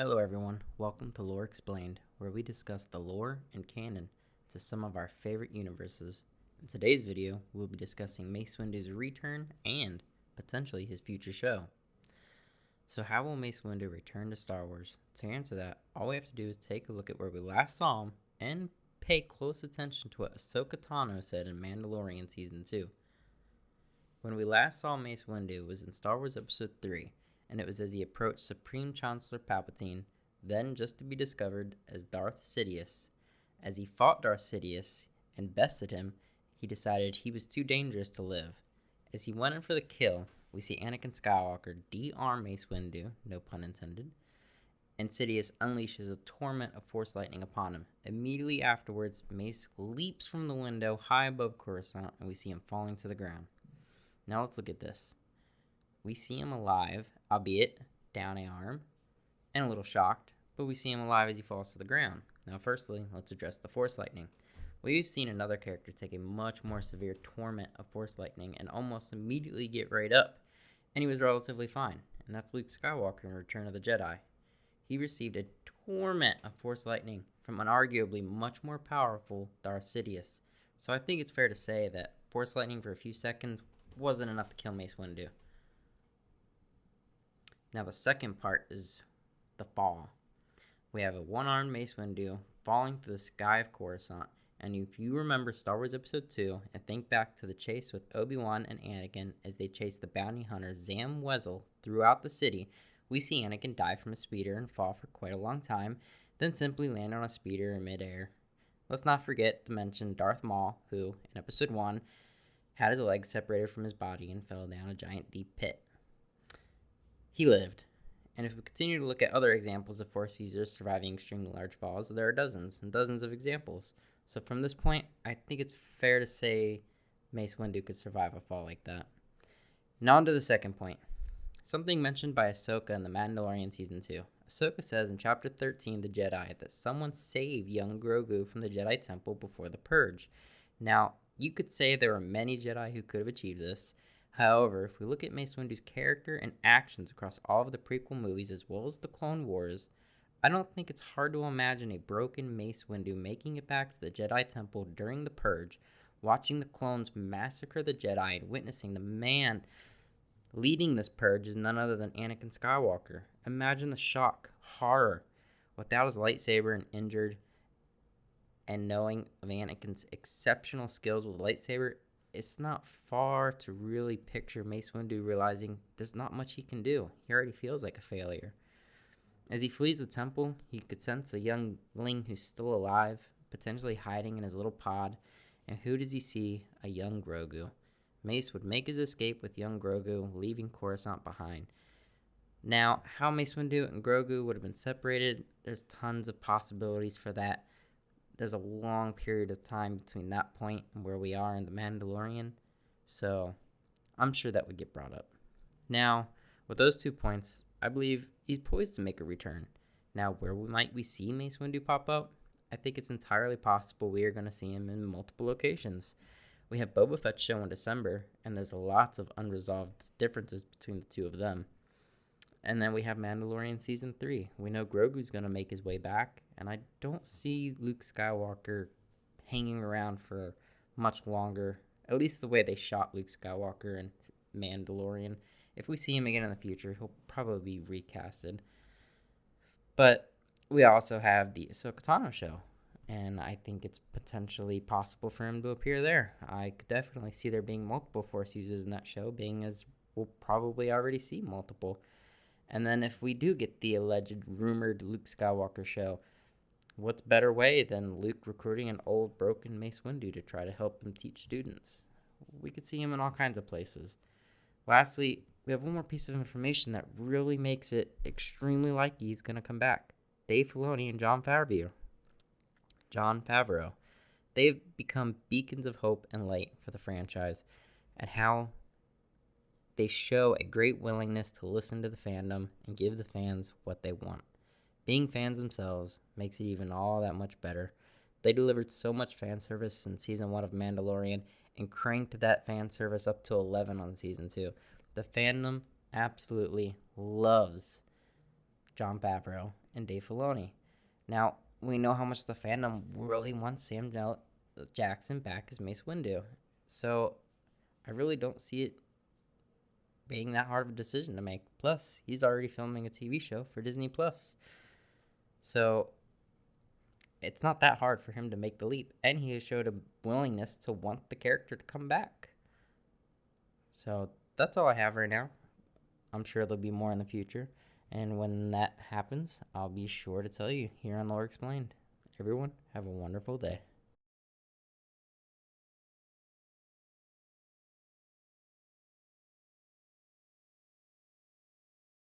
Hello everyone, welcome to Lore Explained, where we discuss the lore and canon to some of our favorite universes. In today's video, we'll be discussing Mace Windu's return and potentially his future show. So how will Mace Windu return to Star Wars? To answer that, all we have to do is take a look at where we last saw him and pay close attention to what Ahsoka Tano said in Mandalorian Season 2. When we last saw Mace Windu was in Star Wars Episode 3, and it was as he approached Supreme Chancellor Palpatine, then just to be discovered as Darth Sidious. As he fought Darth Sidious and bested him, he decided he was too dangerous to live. As he went in for the kill, we see Anakin Skywalker de-arm Mace Windu, no pun intended, and Sidious unleashes a torrent of Force lightning upon him. Immediately afterwards, Mace leaps from the window high above Coruscant, and we see him falling to the ground. Now let's look at this. We see him alive, albeit down a arm, and a little shocked, but we see him alive as he falls to the ground. Now firstly, let's address the Force lightning. We've seen another character take a much more severe torment of Force lightning and almost immediately get right up, and he was relatively fine, and that's Luke Skywalker in Return of the Jedi. He received a torment of Force lightning from an arguably much more powerful Darth Sidious, so I think it's fair to say that Force lightning for a few seconds wasn't enough to kill Mace Windu. Now the second part is the fall. We have a one-armed Mace Windu falling through the sky of Coruscant, and if you remember Star Wars Episode 2 and think back to the chase with Obi-Wan and Anakin as they chase the bounty hunter Zam Wesell throughout the city, we see Anakin die from a speeder and fall for quite a long time, then simply land on a speeder in midair. Let's not forget to mention Darth Maul, who, in Episode 1, had his legs separated from his body and fell down a giant deep pit. He lived, and if we continue to look at other examples of Force users surviving extremely large falls, there are dozens and dozens of examples. So from this point, I think it's fair to say Mace Windu could survive a fall like that. Now on to the second point. Something mentioned by Ahsoka in The Mandalorian Season 2. Ahsoka says in Chapter 13, The Jedi, that someone saved young Grogu from the Jedi Temple before the Purge. Now, you could say there were many Jedi who could have achieved this. However, if we look at Mace Windu's character and actions across all of the prequel movies as well as the Clone Wars, I don't think it's hard to imagine a broken Mace Windu making it back to the Jedi Temple during the Purge, watching the clones massacre the Jedi and witnessing the man leading this purge is none other than Anakin Skywalker. Imagine the shock, horror, without his lightsaber and injured, and knowing of Anakin's exceptional skills with a lightsaber. It's not far to really picture Mace Windu realizing there's not much he can do. He already feels like a failure. As he flees the temple, he could sense a youngling who's still alive, potentially hiding in his little pod. And who does he see? A young Grogu. Mace would make his escape with young Grogu, leaving Coruscant behind. Now, how Mace Windu and Grogu would have been separated, there's tons of possibilities for that. There's a long period of time between that point and where we are in The Mandalorian, so I'm sure that would get brought up. Now, with those 2 points, I believe he's poised to make a return. Now, where might we see Mace Windu pop up? I think it's entirely possible we are going to see him in multiple locations. We have Boba Fett's show in December, and there's lots of unresolved differences between the two of them. And then we have Mandalorian Season 3. We know Grogu's going to make his way back, and I don't see Luke Skywalker hanging around for much longer, at least the way they shot Luke Skywalker in Mandalorian. If we see him again in the future, he'll probably be recasted. But we also have the Ahsoka Tano show, and I think it's potentially possible for him to appear there. I could definitely see there being multiple Force users in that show, being as we'll probably already see multiple. And then if we do get the alleged rumored Luke Skywalker show, what's better way than Luke recruiting an old broken Mace Windu to try to help him teach students? We could see him in all kinds of places. Lastly, we have one more piece of information that really makes it extremely likely he's going to come back. Dave Filoni and Jon Favreau. They've become beacons of hope and light for the franchise, and how they show a great willingness to listen to the fandom and give the fans what they want. Being fans themselves makes it even all that much better. They delivered so much fan service in Season 1 of Mandalorian and cranked that fan service up to 11 on Season 2. The fandom absolutely loves Jon Favreau and Dave Filoni. Now, we know how much the fandom really wants Jackson back as Mace Windu. So, I really don't see it being that hard of a decision to make. Plus, he's already filming a TV show for Disney Plus. So, it's not that hard for him to make the leap. And he has showed a willingness to want the character to come back. So, that's all I have right now. I'm sure there'll be more in the future. And when that happens, I'll be sure to tell you here on Lore Explained. Everyone, have a wonderful day.